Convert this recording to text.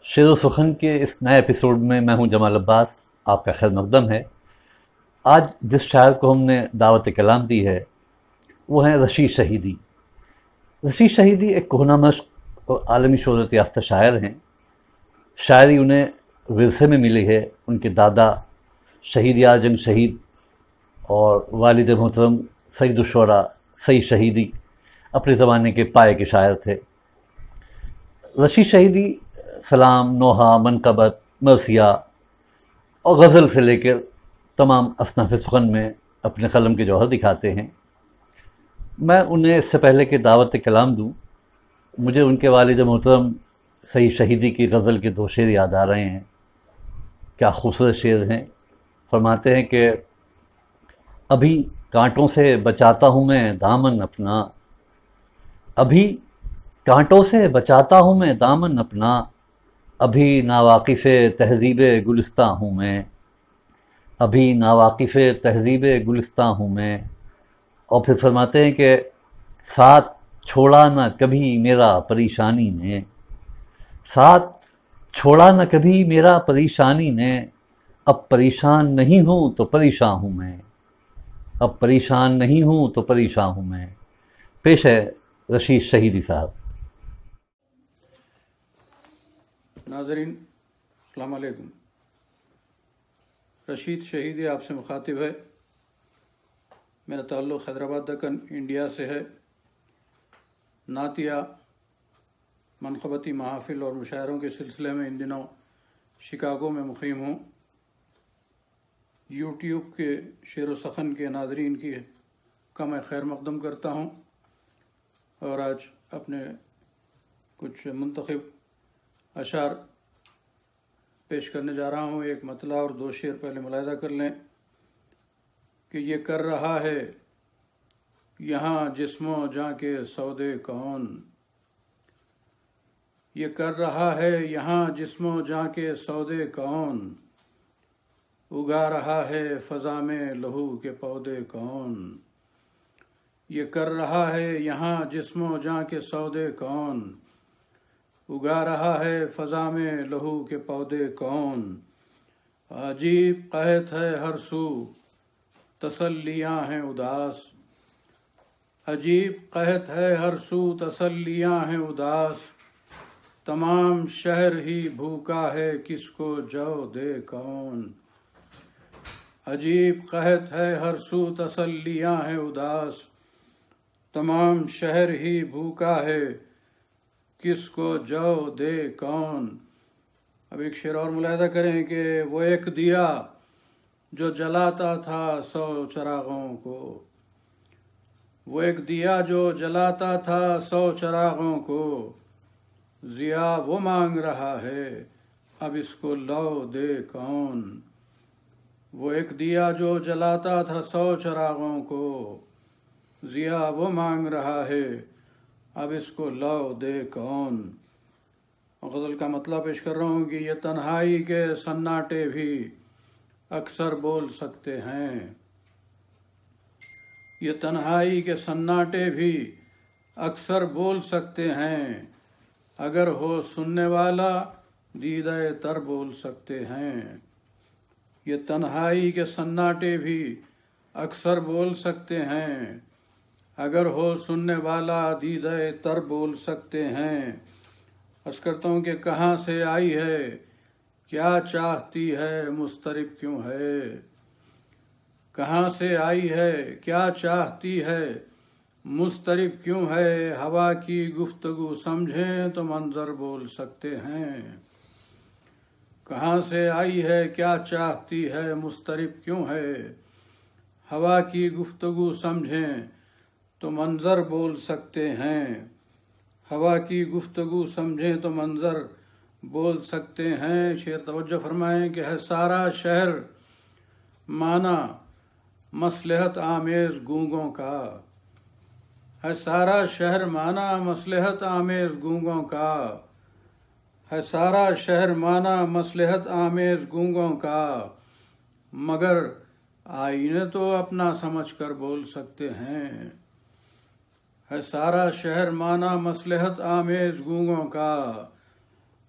شعر و سخن کے اس نئے ایپیسوڈ میں میں ہوں جمال عباس، آپ کا خیر مقدم ہے۔ آج جس شاعر کو ہم نے دعوت کلام دی ہے وہ ہیں رشید شہیدی۔ رشید شہیدی ایک کہنہ مشق اور عالمی شہرت یافتہ شاعر ہیں۔ شاعری انہیں ورثے میں ملی ہے۔ ان کے دادا شہید اعظم شہید اور والد محترم سید الشعراء سید شہیدی اپنے زمانے کے پائے کے شاعر تھے۔ رشید شہیدی سلام، نوحہ، منقبت، مرثیہ اور غزل سے لے کر تمام اصناف سخن میں اپنے قلم کے جوہر دکھاتے ہیں۔ میں انہیں اس سے پہلے کہ دعوت کلام دوں، مجھے ان کے والد محترم سید شہیدی کی غزل کے 2 شعر یاد آ رہے ہیں۔ کیا خوبصورت شعر ہیں۔ فرماتے ہیں کہ ابھی کانٹوں سے بچاتا ہوں میں دامن اپنا، ابھی کانٹوں سے بچاتا ہوں میں دامن اپنا، ابھی ناواقف تہذیب گلستاں ہوں میں، ابھی ناواقف تہذیب گلستاں ہوں میں۔ اور پھر فرماتے ہیں کہ ساتھ چھوڑا نہ کبھی میرا پریشانی نے، ساتھ چھوڑا نہ کبھی میرا پریشانی نے، اب پریشان نہیں ہوں تو پریشان ہوں میں، اب پریشان نہیں ہوں تو پریشان ہوں میں۔ پیش ہے رشید شہیدی صاحب۔ ناظرین السلام علیکم۔ رشید شہیدی آپ سے مخاطب ہے۔ میرا تعلق حیدرآباد دکن انڈیا سے ہے۔ نعتیہ، منقبتی محافل اور مشاعروں کے سلسلے میں ان دنوں شکاگو میں مقیم ہوں۔ یوٹیوب کے شعر و سخن کے ناظرین کا میں خیر مقدم کرتا ہوں، اور آج اپنے کچھ منتخب اشعار پیش کرنے جا رہا ہوں۔ ایک مطلع اور 2 شعر پہلے ملاحظہ کر لیں کہ یہ کر رہا ہے یہاں جسم و جاں کے سودے کون، یہ کر رہا ہے یہاں جسم و جاں کے سودے کون، اگا رہا ہے فضا میں لہو کے پودے کون، یہ کر رہا ہے یہاں جسم و جاں کے سودے کون، اگا رہا ہے فضا میں لہو کے پودے کون، عجیب قحط ہے ہر سو تسلیاں ہیں اداس، عجیب قحط ہے ہر سو تسلیاں ہیں اداس، تمام شہر ہی بھوکا ہے کس کو جو دے کون، عجیب قحط ہے ہر سو تسلیاں ہیں اداس، تمام شہر ہی بھوکا ہے کس کو جو دے کون۔ اب ایک شعر اور ملاحظہ کریں کہ وہ ایک دیا جو جلاتا تھا 100 چراغوں کو، وہ ایک دیا جو جلاتا تھا 100 چراغوں کو، ضیا وہ مانگ رہا ہے اب اس کو لو دے کون، وہ ایک دیا جو جلاتا تھا 100 چراغوں کو، ضیا وہ مانگ رہا ہے اب اس کو لو دے کون۔ غزل کا مطلب پیش کر رہا ہوں کہ یہ تنہائی کے سناٹے بھی اکثر بول سکتے ہیں، یہ تنہائی کے سناٹے بھی اکثر بول سکتے ہیں، اگر ہو سننے والا دیدہ تر بول سکتے ہیں، یہ تنہائی کے سناٹے بھی اکثر بول سکتے ہیں، اگر ہو سننے والا دیدہ تر بول سکتے ہیں۔ عرض کرتا ہوں کہ کہاں سے آئی ہے کیا چاہتی ہے مضطرب کیوں ہے، کہاں سے آئی ہے کیا چاہتی ہے مضطرب کیوں ہے، ہوا کی گفتگو سمجھیں تو منظر بول سکتے ہیں، کہاں سے آئی ہے کیا چاہتی ہے مضطرب کیوں ہے، ہوا کی گفتگو سمجھیں تو منظر بول سکتے ہیں، ہوا کی گفتگو سمجھیں تو منظر بول سکتے ہیں۔ شعر توجہ فرمائیں کہ ہے سارا شہر مانا مصلحت آمیز گونگوں کا، ہے سارا شہر مانا مصلحت آمیز گونگوں کا، ہے سارا شہر مانا مصلحت آمیز گونگوں کا، مگر آئینے تو اپنا سمجھ کر بول سکتے ہیں، ہے سارا شہر مانا مصلحت آمیز گونگوں کا،